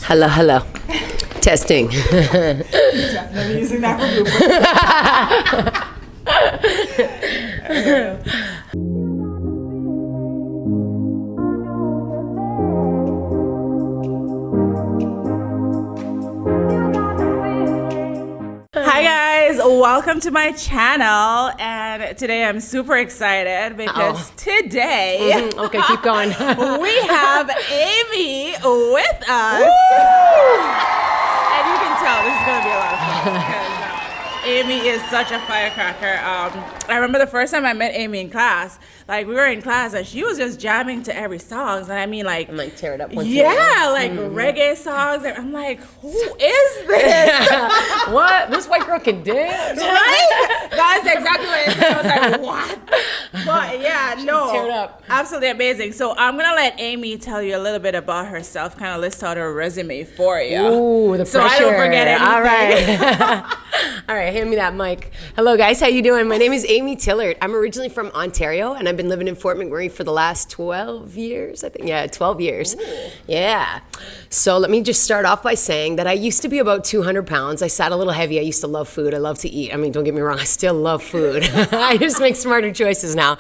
Hello, hello. Testing. Definitely using that for bloopers. Hi guys, welcome to my channel, and today I'm super excited because today Okay, keep going. we have Aimee with us. Woo! And you can tell this is going to be a lot of fun because Aimee is such a firecracker. I remember the first time I met Aimee in class, like we were in class and she was just jamming to every song. And I mean like, I'm like, tear it up once reggae songs. And I'm like, who is this? What? This white girl can dance? Right? That's exactly what it said. I was like, what? But yeah, no. Tear it up. Absolutely amazing. So I'm going to let Aimee tell you a little bit about herself, kind of list out her resume for you. Ooh, the pressure. So I don't forget anything. All right. All right, hand me that mic. Hello, guys. How you doing? My name is Aimee Tillert. I'm originally from Ontario, and I've been living in Fort McMurray for the last 12 years, I think. Yeah, 12 years. Ooh. Yeah. So let me just start off by saying that I used to be about 200 pounds. I sat a little heavy. I used to love food. I love to eat. I mean, don't get me wrong. I still love food. I just make smarter choices now.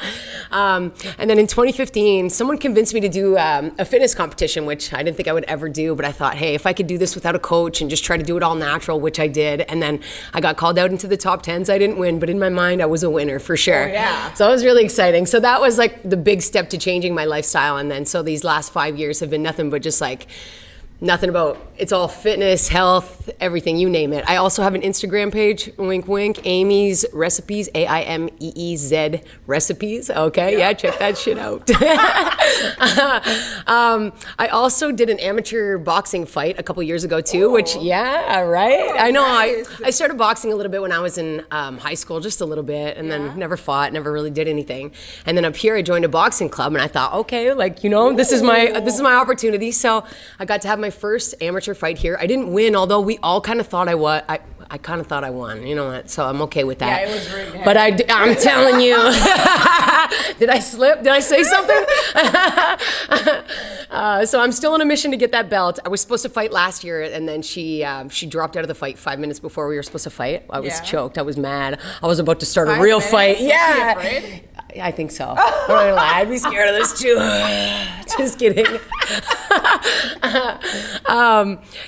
And then in 2015, someone convinced me to do a fitness competition, which I didn't think I would ever do. But I thought, hey, if I could do this without a coach and just try to do it all natural, which I did. And then I got called out into the top 10s. I didn't win, but in my mind, I was a winner for sure. Oh, yeah. So it was really exciting. So that was like the big step to changing my lifestyle. And then so these last 5 years have been nothing but just like nothing about, it's all fitness, health, everything, you name it. I also have an Instagram page, wink, wink, Aimee's Recipes, AIMEEZ Recipes. Okay, yeah, check that shit out. I also did an amateur boxing fight a couple years ago too, which, yeah, right? I know, nice. I started boxing a little bit when I was in high school, just a little bit, and then never fought, never really did anything. And then up here, I joined a boxing club, and I thought, okay, like, you know, this is my opportunity. So I got to have my first amateur fight here. I didn't win, although we all kind of thought I was. I kind of thought I won, you know what? So I'm okay with that. Yeah, it was rigged. But I'm telling you, did I slip? Did I say something? So I'm still on a mission to get that belt. I was supposed to fight last year, and then she dropped out of the fight 5 minutes before we were supposed to fight. I was choked. I was mad. I was about to start a real fight. Yeah. Was she afraid? I think so. I'm not gonna lie, I'd be scared of this too. Just kidding.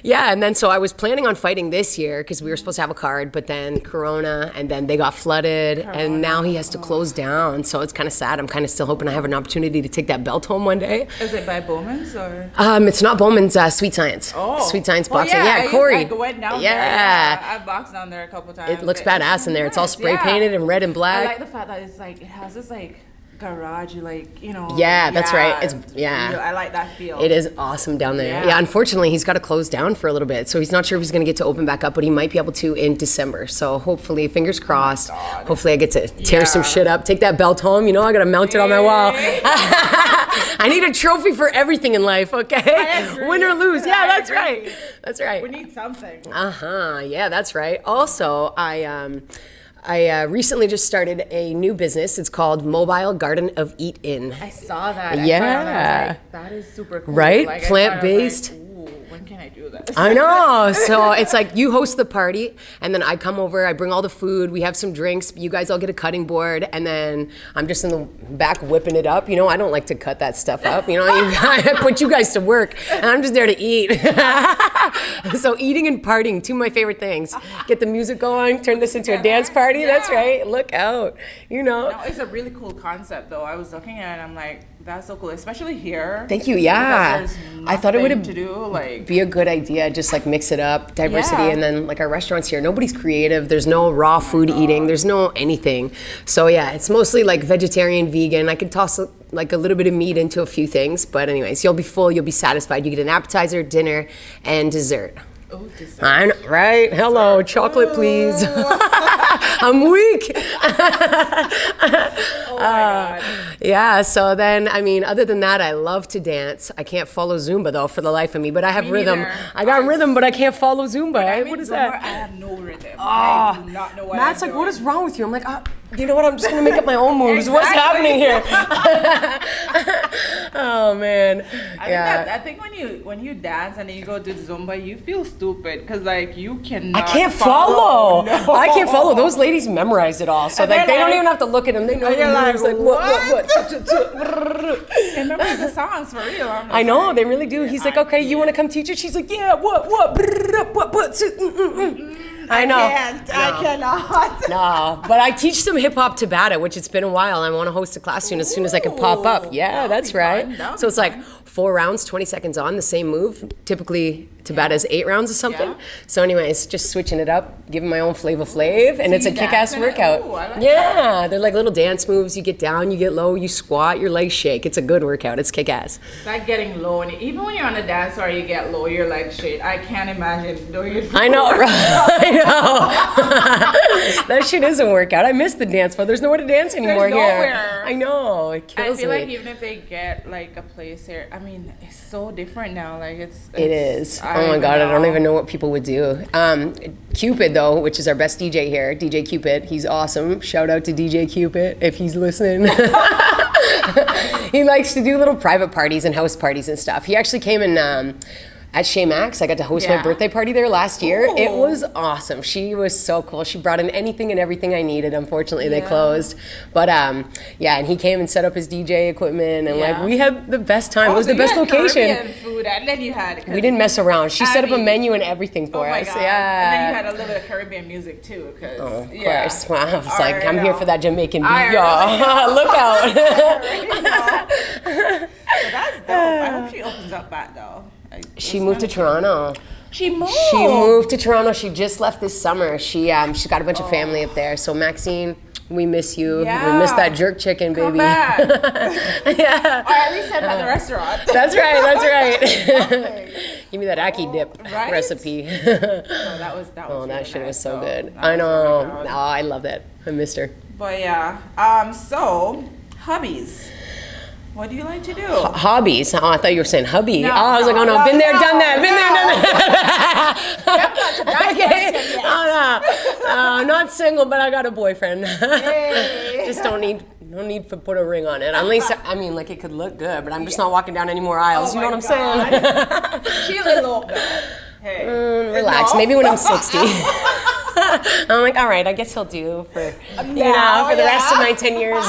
Yeah, and then so I was planning on fighting this year because we were supposed to have a card, but then Corona, and then they got flooded, and now he has to close down. So it's kind of sad. I'm kind of still hoping I have an opportunity to take that belt home one day. Is it by Bowman's or? It's not Bowman's. Sweet Science. Oh, Sweet Science Boxing. Yeah, Corey. I went down there. Yeah, I've boxed down there a couple times. It looks badass in there. It's all spray painted and red and black. I like the fact that it's like it has this like garage, like, you know. Yeah, that's right. It's I like that feel. It is awesome down there. Yeah, unfortunately, he's got to close down for a little bit, so he's not sure if he's going to get to open back up, but he might be able to in December. So hopefully, fingers crossed. Hopefully, I get to tear some shit up, take that belt home. You know, I got to mount it on my wall. I need a trophy for everything in life. Okay, win or lose. Yeah, that's right. That's right. We need something. Yeah, that's right. Also, I recently just started a new business. It's called Mobile Garden of Eat In. I saw that. Yeah. I was like, that is super cool. Right? Like, plant-based. When can I do this? I know. So it's like you host the party, and then I come over, I bring all the food, we have some drinks, you guys all get a cutting board, and then I'm just in the back whipping it up. You know, I don't like to cut that stuff up. You know, I put you guys to work, and I'm just there to eat. So eating and partying, two of my favorite things. Get the music going, turn this into a dance party. That's right. Look out. You know. No, it's a really cool concept, though. I was looking at it, and I'm like, that's so cool, especially here. Thank you. Yeah, I thought it would be a good idea. Just like mix it up, diversity, and then like our restaurants here, nobody's creative. There's no raw food eating. There's no anything. So yeah, it's mostly like vegetarian, vegan. I could toss like a little bit of meat into a few things, but anyways, you'll be full. You'll be satisfied. You get an appetizer, dinner, and dessert. Oh, dessert. I know, right? Hello, chocolate, please. I'm weak. Oh my God. Yeah, so then, I mean, other than that, I love to dance. I can't follow Zumba, though, for the life of me, but I have rhythm. Neither. I got rhythm, but I can't follow Zumba. What is that? I have no rhythm. I do not know what Matt's I'm like, doing. what is wrong with you? I'm like, you know what? I'm just going to make up my own moves. What's happening here? Oh man. I think when you dance and then you go do Zumba, you feel stupid because like you cannot. I can't follow. No. I can't follow. Those ladies memorize it all, so And like, they don't like- even have to look at them. They know the you're moves. like, Like what? They remember the songs for real. I'm I just know like, they really do. He's like, okay, you want to come teach it? She's like, yeah. What? I know. I cannot. No, but I teach some hip hop Tabata, which it's been a while. I want to host a class soon as I can pop up. Yeah, that's right. So it's like 4 rounds, 20 seconds on the same move. Typically, Tabata is 8 rounds or something. Yeah. So, anyways, just switching it up, giving my own Flavor Flav, and it's a you kick-ass dancing it? workout. Ooh, I like yeah, they're like little dance moves. You get down, you get low, you squat, your legs shake. It's a good workout. It's kick-ass. Like getting low, and even when you're on the dance floor, you get low, your legs shake. I can't imagine doing it. I know, right? I know. That shit is a workout. I miss the dance floor. There's nowhere to dance anymore There's here. nowhere. I know. It I kills feel me. like even if they get like a place here, I mean, it's so different now. Like It is. Oh my God, I don't even know what people would do. Cupid, though, which is our best DJ here, DJ Cupid, he's awesome. Shout out to DJ Cupid if he's listening. He likes to do little private parties and house parties and stuff. He actually came in at Chez Max. I got to host my Yeah. birthday party there last year. It Ooh. was awesome. She was so cool. She brought in anything and everything I needed. Unfortunately, they Yeah. closed. But yeah, and he came and set up his DJ equipment, and like Yeah. we had the best time. It was so the you best had location. Caribbean food, and then you had. We didn't mess around. She set up a mean- menu and everything for Oh my us. God. Yeah. And then you had a little bit of Caribbean music too, because Of course. Wow. I was I like, I'm already here know. for that Jamaican beat, I y'all. Look out. So that's dope. I hope she opens up back though. Like, She moved to Toronto. She moved. She moved to Toronto. She just left this summer. She's got a bunch of family up there. So Maxine, we miss you. Yeah. We miss that jerk chicken, Come baby. back. Yeah. Or at least at the restaurant. That's right. That's right. Give me that ackee dip Right? recipe. Oh, that was Oh, that really shit nice, was so though. good. That I was know. really good. Oh, I love that. I missed her. But yeah. So hobbies. What do you like to do? Hobbies. Oh, I thought you were saying hubby. No, oh, I was like, oh no, no, been there, no, done that. Been there, done that. Okay. question yet. Oh, no. Not single, but I got a boyfriend. Yay. Just don't need to put a ring on it. Unless, I mean, like it could look good, but I'm just not walking down any more aisles. Oh you know my what I'm saying? She a little though. Hey. Relax. No. Maybe when I'm 60. I'm like, all right, I guess he'll do for for the rest of my 10 years.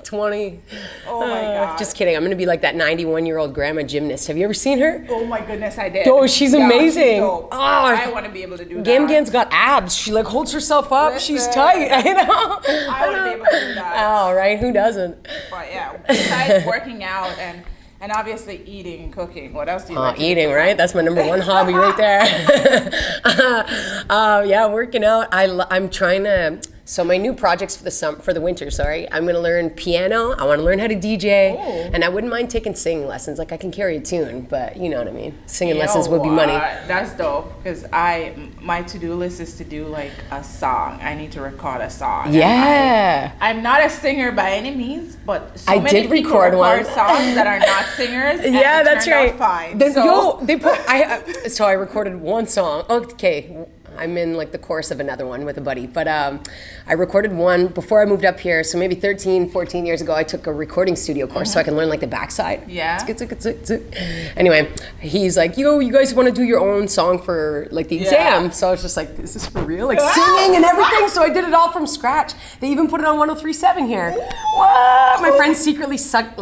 20. Oh my God. Just kidding. I'm gonna be like that 91-year-old grandma gymnast. Have you ever seen her? Oh my goodness, I did. Oh, she's Yeah, amazing. dope. Oh, I want to be able to do that. Gam Gan's got abs. She like holds herself up. She's Listen. tight. I know. I want to be able to do that. Oh, right. Who doesn't? But yeah, besides working out and obviously eating and cooking, what else do you like to do? Eating, right? That's my number one hobby right there. Yeah, working out. I'm trying to. So my new projects for the winter, I'm gonna learn piano. I want to learn how to DJ, and I wouldn't mind taking singing lessons. Like I can carry a tune, but you know what I mean. Singing lessons would be money. That's dope because my to-do list is to do like a song. I need to record a song. Yeah. I'm not a singer by any means, but so I many did people record one. songs that are not singers. And Yeah, it that's turned right. out fine. Then, So- they put. So I recorded one song. Okay, I'm in like the chorus of another one with a buddy. But I recorded one before I moved up here. So maybe 13, 14 years ago, I took a recording studio course so I can learn like the backside. Yeah. Anyway, he's like, yo, you guys want to do your own song for like the exam? So I was just like, is this for real? Like singing and everything. So I did it all from scratch. They even put it on 103.7 here. What? My friend secretly snuck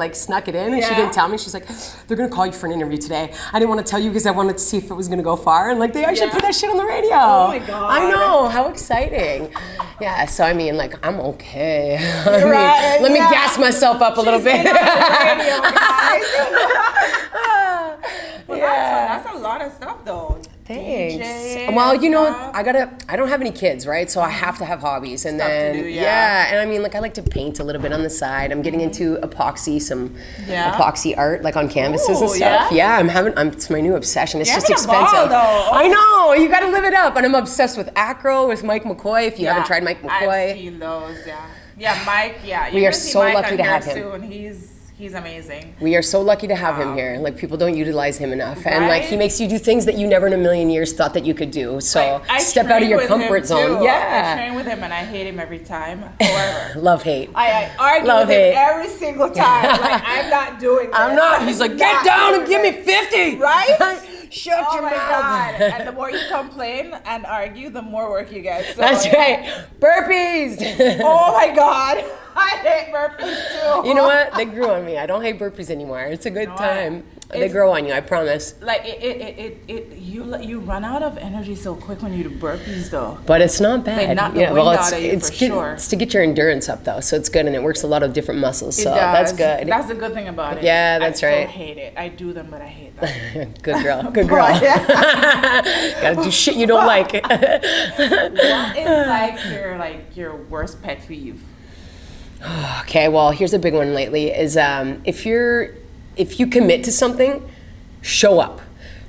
it in and she didn't tell me. She's like, they're going to call you for an interview today. I didn't want to tell you because I wanted to see if it was going to go far. And like they actually put that shit on the radio. Oh my God. I know. How exciting. Yeah. So I mean, like, I'm okay. Right, let me gas myself up a little bit. Radio, guys. Well, Yeah. that's a lot of stuff though. Thanks. DJ Well, and you know, stuff. I don't have any kids, right? So I have to have hobbies. And Stuff to then, do, yeah. and I mean, like, I like to paint a little bit on the side. I'm getting into some Yeah. epoxy art, like on canvases and Ooh, stuff. yeah? it's my new obsession. It's You're just having a ball, expensive. though. I know, you gotta live it up. And I'm obsessed with acro, with Mike McCoy, if you haven't tried Mike McCoy. I've seen those, yeah. Yeah, Mike, yeah. We You're are gonna see so Mike lucky on to here have him. Soon. He's amazing. We are so lucky to have him here. Like, people don't utilize him enough. And like, Right? he makes you do things that you never in a million years thought that you could do. So I step out of train your with comfort him, zone. too. I Yeah. train with him and I hate him every time. However, Love, hate. I argue Love with him hate. every single time. Like, I'm not doing this. I'm not. He's like, get down and give me 50. Right? Shut Oh your my mouth. God. And the more you complain and argue, the more work you get. So, That's right. Burpees. Oh my God. I hate burpees too. You know what? They grew on me. I don't hate burpees anymore. It's a good time. They grow on you, I promise. Like you run out of energy so quick when you do burpees though. But it's not bad. They knock the wind out of you for sure. It's to get your endurance up though, so it's good, and it works a lot of different muscles. So It that's does. good. That's the good thing about it. Yeah, that's I right. don't hate it. I do them, but I hate them. Good girl. Good girl. Gotta do shit you don't like. What is your worst pet peeve? Okay, well, here's a big one lately is if you commit to something, show up.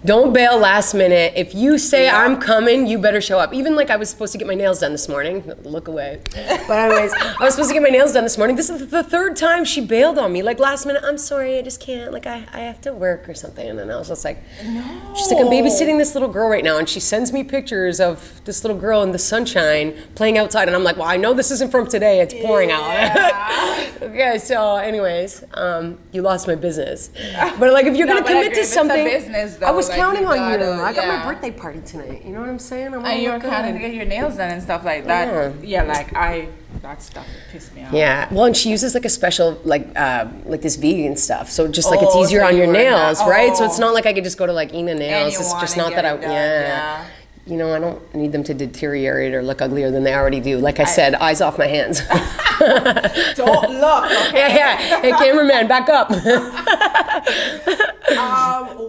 Don't bail last minute. If you say I'm coming, you better show up. Even like I was supposed to get my nails done this morning. Look away. But anyways, I was supposed to get my nails done this morning. This is the third time she bailed on me. Like last minute, I'm sorry, I just can't. Like I have to work or something. And then I was just like, no. She's like, I'm babysitting this little girl right now. And she sends me pictures of this little girl in the sunshine playing outside. And I'm like, well, I know this isn't from today. It's pouring out. Okay, so anyways, you lost my business. But like if you're going to commit to something, it's a business, though. I was Like, counting on you. gotta- I got my yeah. birthday party tonight. You know what I'm saying? And you're kind of to get your nails done and stuff like that. Yeah, that stuff pissed me off. Yeah. Well, and she uses like a special like this vegan stuff. So just like it's Oh, easier so on you your were nails, not- right? So oh. it's not like I could just go to like Ina Nails. It's just not that I yeah. You know, I don't need them to deteriorate or look uglier than they already do. Like I said, eyes off my hands. Don't look. Okay? Yeah. Hey, cameraman, back up.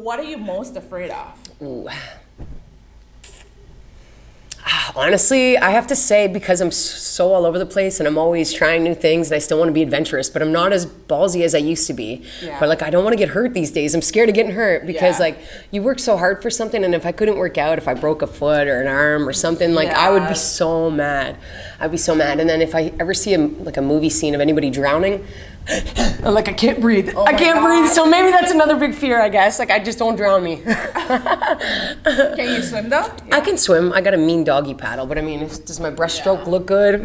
What are you most afraid of? Ooh. Honestly, I have to say, because I'm so all over the place and I'm always trying new things and I still want to be adventurous, but I'm not as ballsy as I used to be. Yeah. But like, I don't want to get hurt these days. I'm scared of getting hurt because Yeah. like you work so hard for something, and if I couldn't work out, if I broke a foot or an arm or something, like I would be so mad. I'd be so mad. And then if I ever see a movie scene of anybody drowning, I'm like, I can't breathe. I can't breathe. So maybe that's another big fear, I guess. Like, I just don't drown me. Can you swim though? I can swim. I got a mean doggy paddle, but I mean, does my breaststroke look good?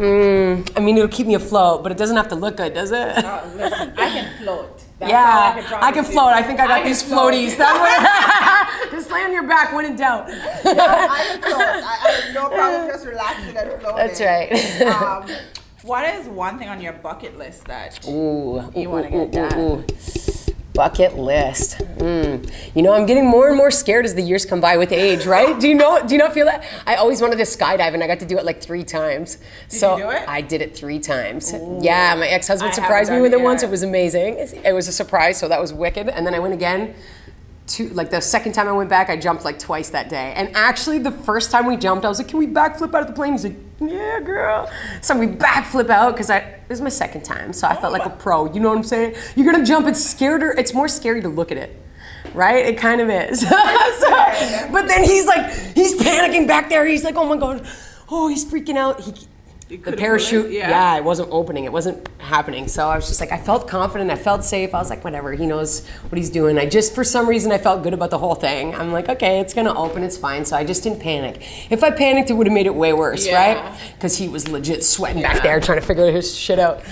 I mean, it'll keep me afloat, but it doesn't have to look good, does it? Listen, I can float. That's Yeah, all I can promise float. you. I think I got these can float. floaties. That just lay on your back when in doubt. I can float. I have no problem just relaxing and floating. That's right. What is one thing on your bucket list that Ooh, you want to get done? Bucket list. You know, I'm getting more and more scared as the years come by with age, right? Do you not feel that? I always wanted to skydive and I got to do it like 3 times. Did you do it? I did it 3 times. Yeah, my ex-husband I surprised me haven't with done it it once. yet. It was amazing. It was a surprise, so that was wicked. And then I went again. Like the second time I went back, I jumped like twice that day. And actually, the first time we jumped, I was like, "Can we backflip out of the plane?" He's like, "Yeah, girl." So we backflip out because it was my second time, so I felt like a pro. You know what I'm saying? You're gonna jump. It's more scary to look at it, right? It kind of is. But then he's panicking back there. He's like, "Oh my god, oh, he's freaking out." The parachute, yeah, it wasn't opening. It wasn't happening. So I was just like, I felt confident. I felt safe. I was like, whatever. He knows what he's doing. For some reason, I felt good about the whole thing. I'm like, okay, it's going to open. It's fine. So I just didn't panic. If I panicked, it would have made it way worse, right? Because he was legit sweating back there trying to figure his shit out.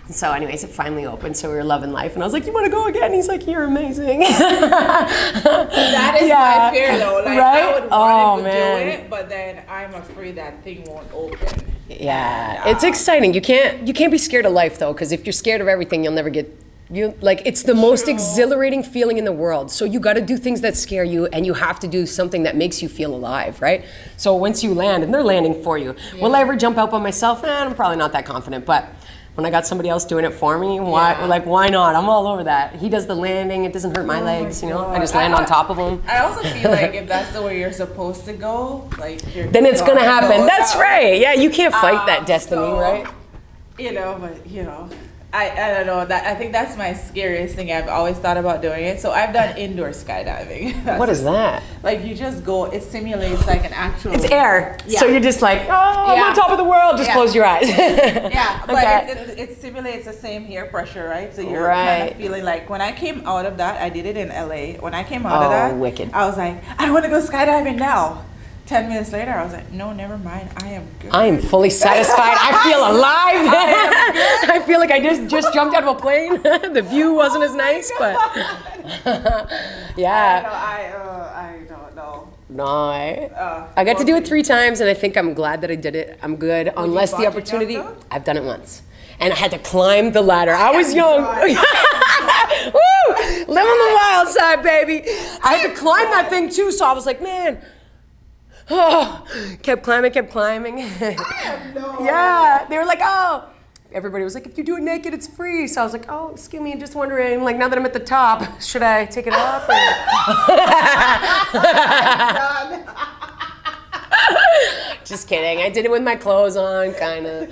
So anyways, it finally opened. So we were loving life. And I was like, you want to go again? He's like, you're amazing. That is my fear though. Like, right? I would want to do it, but then I'm afraid that thing won't open. Yeah, it's exciting. You can't be scared of life though, because if you're scared of everything, you'll never get. It's the most exhilarating feeling in the world. So you got to do things that scare you, and you have to do something that makes you feel alive, right? So once you land, and they're landing for you. Will I ever jump out by myself? I'm probably not that confident, but when I got somebody else doing it for me, why not? I'm all over that. He does the landing. It doesn't hurt my legs, you know. I just land on top of him. I also feel like if that's the way you're supposed to go, like then it's gonna happen. That's right. Yeah, you can't fight that destiny, so, right? But I don't know that I think that's my scariest thing. I've always thought about doing it. So I've done indoor skydiving. What is that? Like you just go. It simulates like an actual. It's air. Yeah. So you're just like, oh, I'm on top of the world. Just close your eyes. Yeah, but Okay. it simulates the same air pressure, right? So you're Right. kind of feeling like when I came out of that, I did it in LA. When I came out of that, wicked. I was like, I want to go skydiving now. 10 minutes later, I was like, no, never mind. I am good. I am fully satisfied. I feel alive. I feel like I just jumped out of a plane. The view wasn't as nice, but yeah. I don't know. No, I got to do it 3 times, and I think I'm glad that I did it. I'm good, unless the bungee opportunity. jump, though? I've done it once, and I had to climb the ladder. I was young. Woo! Live on the wild side, baby. I had to climb that thing too, so I was like, man. Oh, kept climbing. Yeah, they were like, oh. Everybody was like, if you do it naked, it's free. So I was like, oh, excuse me, just wondering, like, now that I'm at the top, should I take it off? Just kidding. I did it with my clothes on, kind of.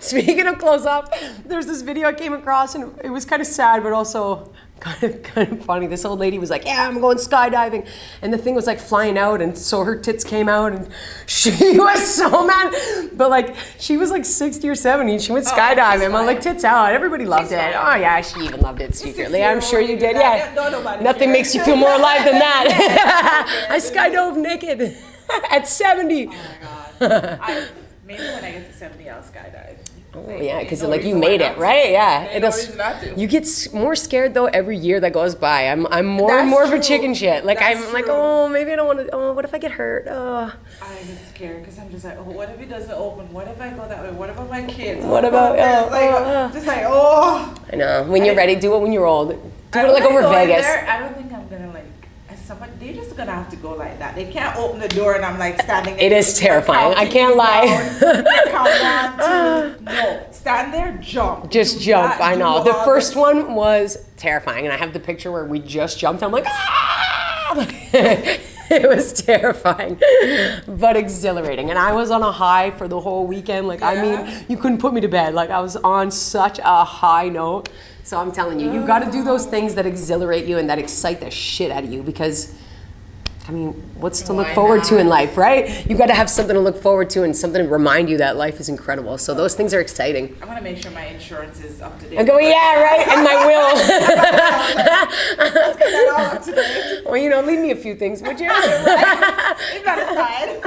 Speaking of clothes up, there's this video I came across, and it was kind of sad, but also kind of funny. This old lady was like, yeah, I'm going skydiving. And the thing was like flying out, and so her tits came out, and she was so mad. But like, she was like 60 or 70, and she went skydiving. I'm like, tits out. Everybody loved it. Oh yeah, she even loved it secretly. I'm sure you did. Yeah. Nothing makes you feel more alive than that. I skydove naked at 70. Oh my God. Maybe when I get to 70, I'll skydive. Oh yeah, because like you made it, right? Yeah, No reason not to. You get more scared though every year that goes by. I'm more and more of a chicken shit. Like I'm like, oh, maybe I don't want to. Oh, what if I get hurt? Oh. I'm just scared because I'm just like, oh, what if it doesn't open? What if I go that way? What about my kids? What about just like, oh. I know. When you're ready, do it when you're old. Do it like over Vegas. I don't think I'm gonna like. Somebody, they're just gonna have to go like that. They can't open the door and I'm like standing there. It is terrifying. I can't lie. Count 1, 2. No, stand there, jump. Just jump. I know. The first one was terrifying, and I have the picture where we just jumped. I'm like, ah! It was terrifying, but exhilarating. And I was on a high for the whole weekend. Like, I mean, you couldn't put me to bed. Like, I was on such a high note. So I'm telling you, you got to do those things that exhilarate you and that excite the shit out of you, because, I mean, what's to look forward to in life, right? You got to have something to look forward to and something to remind you that life is incredible. So those things are exciting. I'm gonna make sure my insurance is up to date. I go, yeah, right, and my will. Let's get that all up to date. Well, you know, leave me a few things, would you? Leave that aside.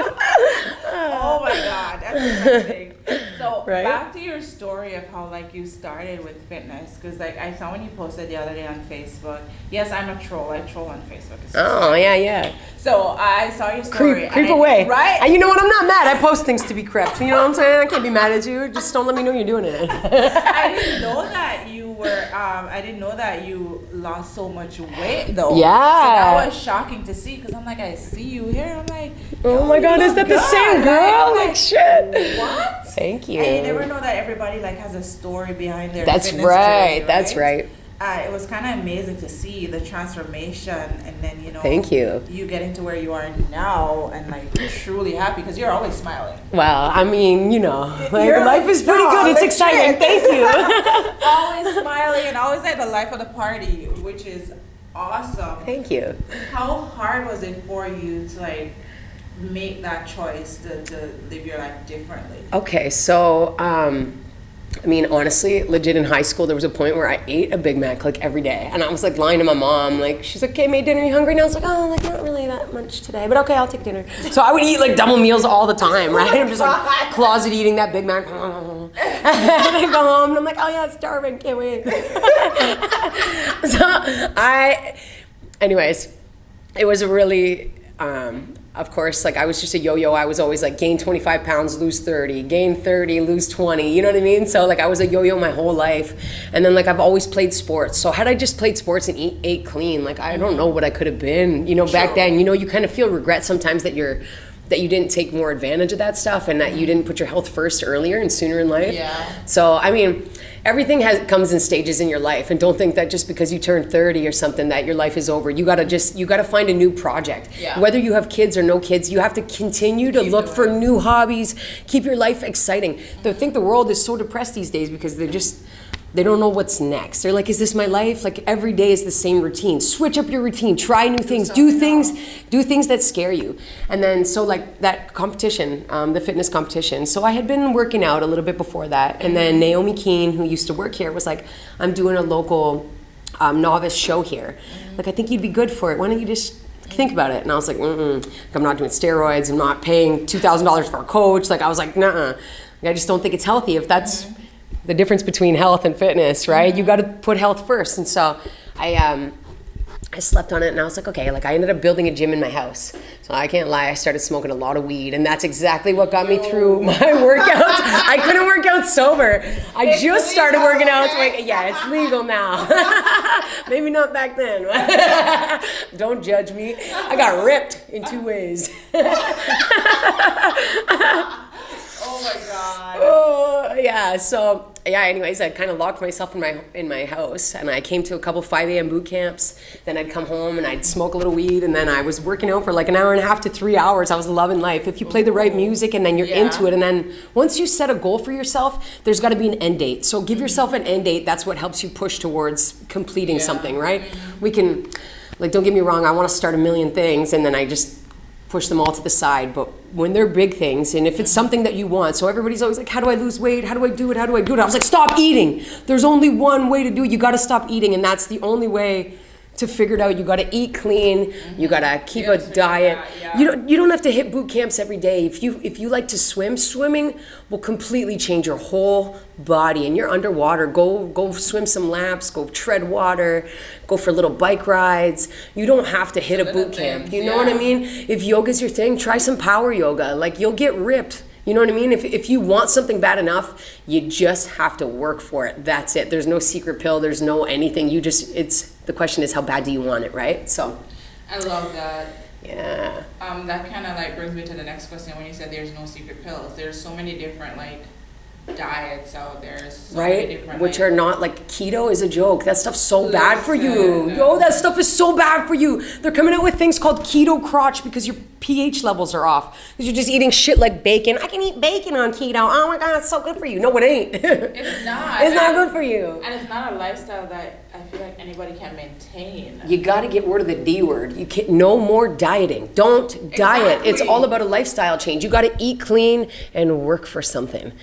Oh my God, that's interesting. So back to your story of how like you started with fitness, because like I saw when you posted the other day on Facebook. Yes, I'm a troll. I troll on Facebook. Oh yeah. So I saw your story. Creep away. Right? And you know what? I'm not mad. I post things to be crept. You know what I'm saying? I can't be mad at you. Just don't let me know you're doing it. I didn't know that you were. I didn't know that you lost so much weight though. Yeah. So that was shocking to see, because I'm like, I see you here. I'm like, oh my God, is that the same girl? Like shit. What? Thank you. And you never know that everybody like has a story behind their That's fitness right. journey, That's right. It was kind of amazing to see the transformation, and then Thank you. You getting to where you are now, and like truly happy, because you're always smiling. Well, I mean, you know, like life is pretty good. It's exciting. Thank you. Always smiling and always at the life of the party, which is awesome. Thank you. How hard was it for you to like make that choice to live your life differently? Okay, so I mean, honestly, legit in high school, there was a point where I ate a Big Mac like every day, and I was like lying to my mom, like she's like, "Okay, made dinner. You hungry?" And I was like, "Oh, like not really that much today, but okay, I'll take dinner." So I would eat like double meals all the time, right? I'm just like closet eating that Big Mac, and I go home and I'm like, "Oh yeah, it's starving, can't wait." Anyways, it was a really. Of course, like I was just a yo-yo. I was always like gain 25 pounds, lose 30, gain 30, lose 20, you know what I mean? So like I was a yo-yo my whole life. And then like I've always played sports. So had I just played sports and ate clean, like I don't know what I could have been, you know, back then. You know, you kind of feel regret sometimes that you didn't take more advantage of that stuff, and that you didn't put your health first earlier and sooner in life. Yeah. So, I mean, everything comes in stages in your life, and don't think that just because you turn 30 or something that your life is over. You gotta find a new project. Yeah. Whether you have kids or no kids, you have to continue to look for new hobbies, keep your life exciting. I think the world is so depressed these days because they don't know what's next. They're like, is this my life? Like every day is the same routine. Switch up your routine, try new things, do things that scare you. And then so like that competition, the fitness competition. So I had been working out a little bit before that. And then Naomi Keene, who used to work here, was like, I'm doing a local novice show here. Like, I think you'd be good for it. Why don't you just think about it? And I was like, I'm not doing steroids. I'm not paying $2,000 for a coach. Like I was like, nuh-uh. I just don't think it's healthy. If that's the difference between health and fitness, right? You got to put health first. And so I slept on it, and I was like, okay, like I ended up building a gym in my house. So I can't lie, I started smoking a lot of weed, and that's exactly what got me through my workouts. I couldn't work out sober. I just started working out. Like, yeah, it's legal now. Maybe not back then. Don't judge me. I got ripped in 2 ways. Oh my God. Oh yeah. So yeah. Anyways, I kind of locked myself in my house, and I came to a couple 5 a.m. boot camps. Then I'd come home and I'd smoke a little weed, and then I was working out for like an hour and a half to 3 hours. I was loving life. If you play the right music and then you're into it, and then once you set a goal for yourself, there's got to be an end date. So give yourself an end date. That's what helps you push towards completing something, right? We can, like, don't get me wrong. I want to start a million things, and then I just push them all to the side. But when they're big things, and if it's something that you want, so everybody's always like, how do I lose weight? How do I do it? How do I do it? I was like, stop eating. There's only one way to do it. You got to stop eating, and that's the only way to figure it out. You got to eat clean. You got to keep a diet. You don't have to hit boot camps every day. If you like to swim, swimming will completely change your whole body. And you're underwater, go swim some laps, go tread water, go for little bike rides. You don't have to hit a boot camp. You know what I mean? If yoga's your thing, try some power yoga. Like, you'll get ripped. You know what I mean? If you want something bad enough, you just have to work for it. That's it. There's no secret pill. There's no anything. The question is, how bad do you want it, right? So. I love that. Yeah. That kind of like brings me to the next question when you said there's no secret pills. There's so many different like diets out there. So many different, which are not like keto is a joke. That stuff's so bad for you. Yo, that stuff is so bad for you. They're coming out with things called keto crotch because your pH levels are off. Because you're just eating shit like bacon. I can eat bacon on keto. Oh my God, it's so good for you. No, it ain't. It's not. It's not good for you. And it's not a lifestyle that I feel like anybody can maintain. You got to get rid of the D word. You can't, no more dieting. Don't diet. It's all about a lifestyle change. You got to eat clean and work for something.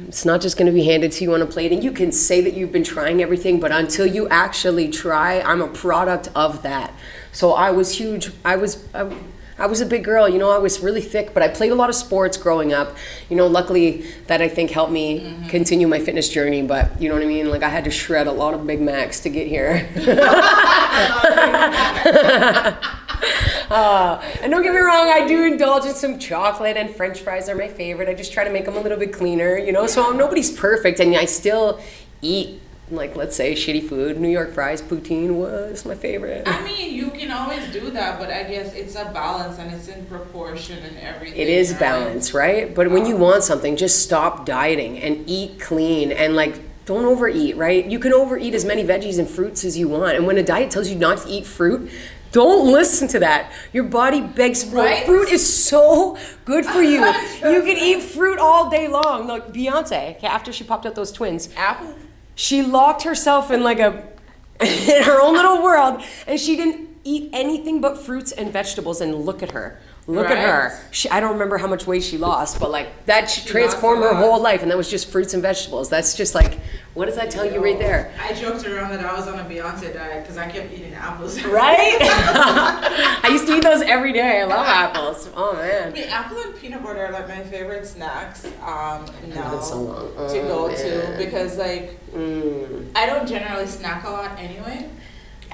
It's not just going to be handed to you on a plate, and you can say that you've been trying everything, but until you actually try, I'm a product of that. So I was huge. I was a big girl, you know, I was really thick, but I played a lot of sports growing up. You know, luckily that I think helped me continue my fitness journey, but you know what I mean? Like, I had to shred a lot of Big Macs to get here. And don't get me wrong, I do indulge in some chocolate, and French fries are my favorite. I just try to make them a little bit cleaner, you know, so nobody's perfect, and I still eat, like, let's say, shitty food. New York fries, poutine was my favorite. I mean, you can always do that, but I guess it's a balance, and it's in proportion and everything. It is balance, right? But when you want something, just stop dieting and eat clean, and like, don't overeat, right? You can overeat as many veggies and fruits as you want, and when a diet tells you not to eat fruit, don't listen to that. Your body begs for it. Fruit is so good for you. You can eat fruit all day long. Look, Beyonce, after she popped out those twins, Apple. She locked herself in like in her own little world, and she didn't eat anything but fruits and vegetables. And look at her. Look at her. I don't remember how much weight she lost, but like that she transformed her whole life, and that was just fruits and vegetables. That's just like, what does that tell you right there? I joked around that I was on a Beyonce diet because I kept eating apples. Right? I used to eat those every day. I love apples. Oh man. I mean, apple and peanut butter are like my favorite snacks now to go to, because like I don't generally snack a lot anyway.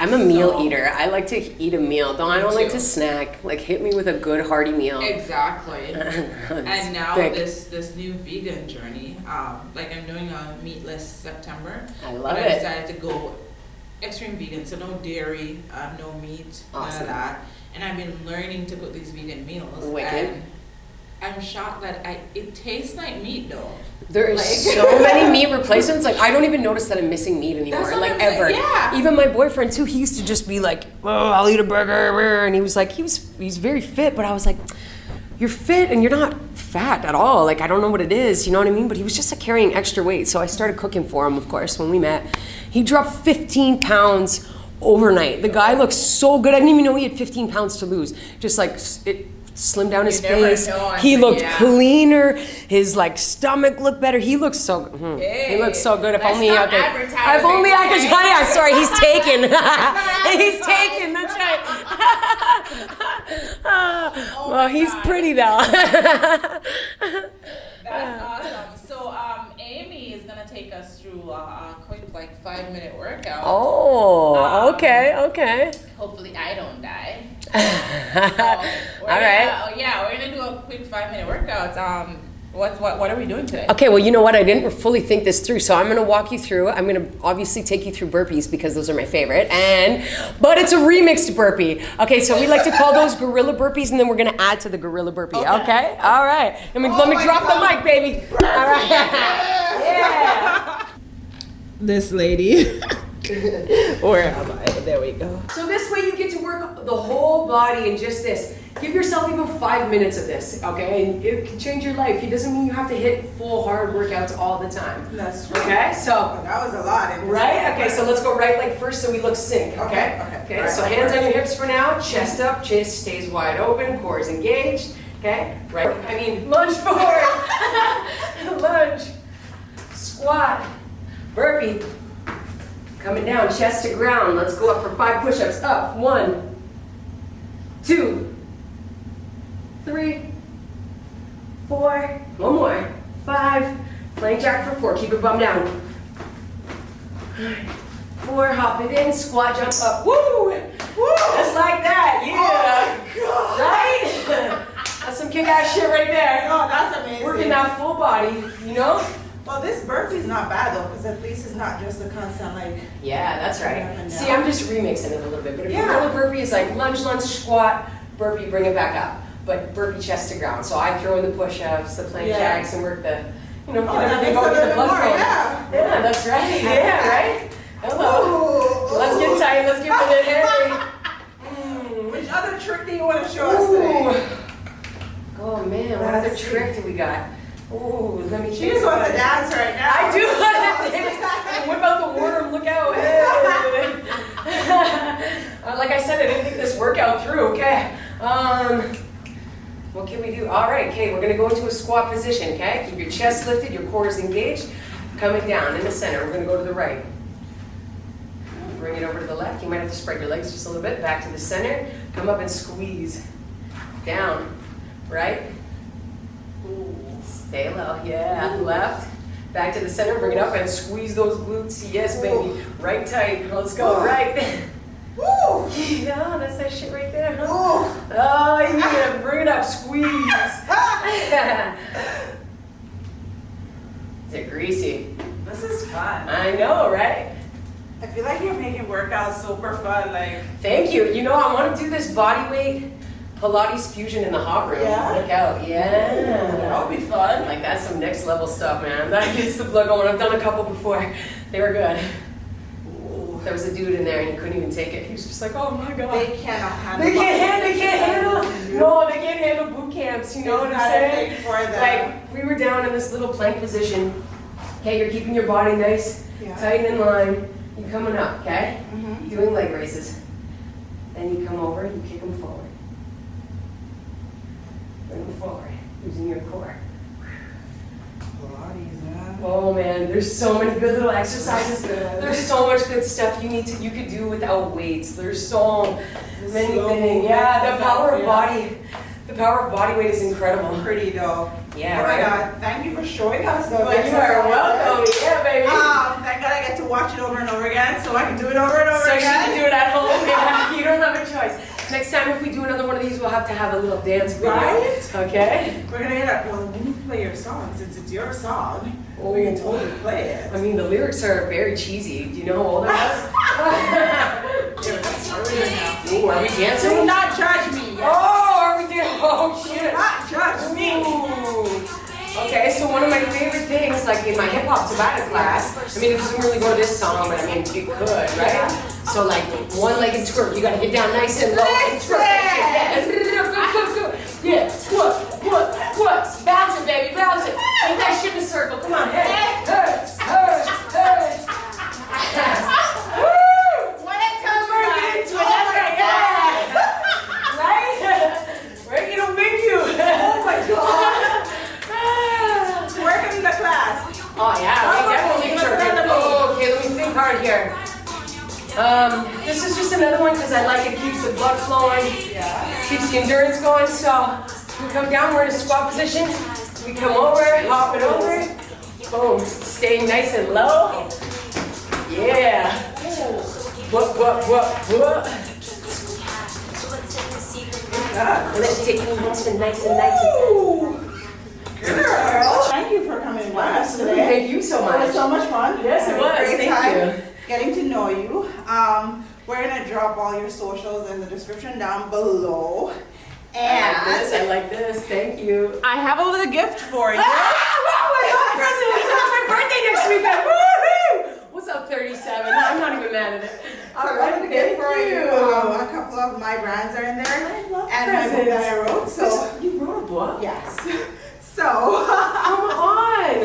I'm a meal eater. I like to eat a meal. I don't like to snack. Like, hit me with a good hearty meal. Exactly. And now this new vegan journey, like I'm doing a meatless September. I love it. I decided to go extreme vegan, so no dairy, no meat, none of that. And I've been learning to cook these vegan meals. Wicked. And I'm shocked that it tastes like meat though. There is so many meat replacements. Like, I don't even notice that I'm missing meat anymore. Like, ever. Yeah. Even my boyfriend too. He used to just be like, "Oh, I'll eat a burger," and he was like, he's very fit, but I was like, "You're fit and you're not fat at all." Like, I don't know what it is, you know what I mean? But he was just like carrying extra weight. So I started cooking for him, of course, when we met. He dropped 15 pounds overnight. The guy looks so good. I didn't even know he had 15 pounds to lose. Just like it slimmed down his face. He looked cleaner. His like stomach looked better. He looks so good. He looks so good. If only I could. If only I could. Yeah, sorry, he's taken. He's taken. That's right. Well, he's pretty though. That's awesome. So, Aimee is gonna take us through a quick, like 5-minute workout. Oh, okay. Hopefully, I don't die. All right. We're gonna do a quick 5-minute workout. What are we doing today? Okay, well, you know what? I didn't fully think this through, so I'm going to walk you through. I'm going to obviously take you through burpees because those are my favorite, but it's a remixed burpee. Okay, so we like to call those gorilla burpees, and then we're going to add to the gorilla burpee. Okay? All right. Let me drop the mic, baby. All right. Yeah. This lady. Where am I? There we go. So this way you get to work the whole body in just this. Give yourself even 5 minutes of this, okay? And it can change your life. It doesn't mean you have to hit full hard workouts all the time. That's true. Okay, so. That was a lot. Right? Okay, so let's go right leg first so we look sync, okay? Okay, so hands on your hips for now, chest up, chest stays wide open, core is engaged, okay? Right, lunge forward. Lunge, squat, burpee. Coming down, chest to ground. Let's go up for 5 push-ups. Up, 1, 2, 3, 4, one more, 5, plank jack for 4, keep your bum down. 4, hop it in, squat, jump up, woo! Just like that, yeah. Oh right? That's some kick-ass shit right there. Oh, that's amazing. Working that full body, you know? Well, this burpee's not bad though, because at least it's not just a constant like. Yeah, that's right. See, I'm just remixing it a little bit, but if you know the burpee is like lunge, squat, burpee, bring it back up. But burpee chest to ground. So I throw in the push-ups, the plank jacks, and work the, get everything going, get the blood flowing. Yeah, that's right. Yeah, right? Hello. Let's get tight. Let's get with it. Which other trick do you want to show us today? Oh man, what other trick do we got? Ooh, let me. She just wants to dance right now. I do want to dance. Whip out the water. Look out! Hey. Like I said, I didn't think this workout through. Okay. What can we do? All right. Okay, we're gonna go into a squat position. Okay, keep your chest lifted, your core is engaged. Coming down in the center. We're gonna go to the right. Bring it over to the left. You might have to spread your legs just a little bit. Back to the center. Come up and squeeze. Down. Right. Stay low, yeah. Left, back to the center, bring it up and squeeze those glutes. Yes, baby. Right tight. Let's go. Right. Woo! Yeah, that's that shit right there, huh? Oh, yeah. Bring it up. Squeeze. Is it greasy? This is fun. I know, right? I feel like you're making workouts super fun. Like. Thank you. You know, I want to do this body weight Pilates fusion in the hot room. Yeah. Look out. Yeah. That'll be fun. Like, that's some next level stuff, man. That gets the blood going. I've done a couple before. They were good. Ooh. There was a dude in there and he couldn't even take it. He was just like, oh my God. They cannot handle They can't handle. No, they can't handle boot camps. You know what I'm saying? For them. Like, we were down in this little plank position. Okay, you're keeping your body nice, tight and in line. You're coming up, okay? Doing leg raises. Then you come over, you kick them forward. Bring them forward, using your core. Pilates, man. Oh man, there's so many good little exercises. There's so much good stuff you could do without weights. There's so many things. Yeah, the power of body. The power of body weight is incredible. Pretty though. Yeah. Oh my God! Thank you for showing us those. Well, you are welcome. Yeah, baby. Thank God I get to watch it over and over again, so I can do it over and over So again. you can do it at home. Yeah, you don't have a choice. Next time, if we do another one of these, we'll have to have a little dance video. Right? Okay. We're gonna get well. When you play your song, since it's your song, we can totally play it. I mean, the lyrics are very cheesy. Do you know how old I was? Ooh, are we dancing? Do not judge me. Oh, are we doing? Oh, Oh shit. Not judge me. Ooh. Okay, so one of my favorite things, like in my hip hop tabata class, I mean, it doesn't really go to this song, but I mean, it could, right? So like one-legged twerk, you gotta get down nice and low and twerk that shit. Yeah, what? Bounce it, baby, bounce it. Take that shit in a circle. Come on, hey, hey, hey, hey. Woo! What a time We're getting to another guy. Right? We're gonna make you. Oh my god. Working in the class. Oh yeah, we definitely twerk. Oh, okay, let me think hard here. This is just another one because I like it. Keeps the blood flowing. Yeah. Keeps the endurance going. So we come down, we're in a squat position. We come over, hop it over. Boom. Staying nice and low. Yeah. What? Let's take you nice and nice and nice. Girl, thank you for coming with us today. Thank you so It was much. so much fun. Yes, it was. Great Thank time you. getting to know you. We're gonna drop all your socials in the description down below. I like this. Thank you. I have a little gift for you. Oh my God, present! It's my birthday next weekend. Woohoo! What's up, 37? I'm not even mad at it. All right, thank you. A couple of my brands are in there, I love and my book that I wrote. So you wrote a book? yes. So Come on!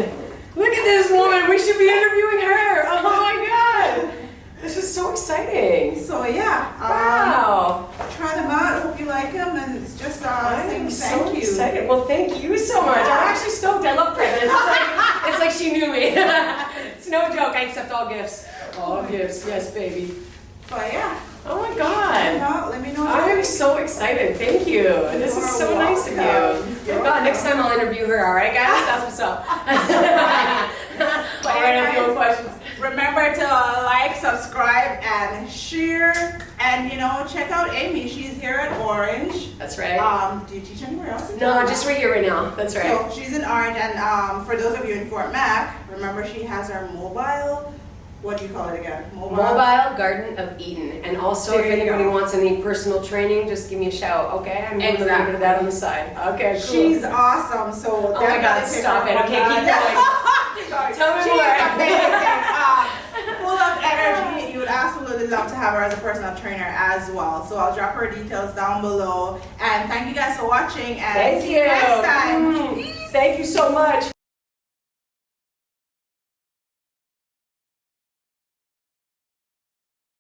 Look at this woman. We should be interviewing her. Oh my God! This is so exciting. so yeah. Wow! Try them out. Hope you like them, and it's just I'm saying so thank you. excited. Well, thank you so much. I'm actually stoked. I love presents. It's like she knew me. It's no joke. I accept all gifts. All gifts. Yes, baby. But yeah. Oh my God. Let me know. I'm so excited. Thank you. This is so nice of you. Oh God, next time I'll interview her. All right, guys? That's what's up. All right, I'm doing questions. Remember to like, subscribe, and share. And check out Aimee. She's here at Orange. That's right. Do you teach anywhere else? No, just right here, right now. That's right. So she's in Orange, and for those of you in Fort Mac, remember she has her mobile. What do you call it again? Mobile Garden of Eden. And also, There if you anybody go. wants any personal training, just give me a shout, okay? I'm doing a little bit of that on the side. Okay, cool. She's awesome. So Oh my God, definitely stop it. pick her Okay, up keep on going. that. Tell me She's more. amazing. Full of energy. You would absolutely love to have her as a personal trainer as well. So I'll drop her details down below. And thank you guys for watching. And Thank see you next time. Mm. Thank you so much.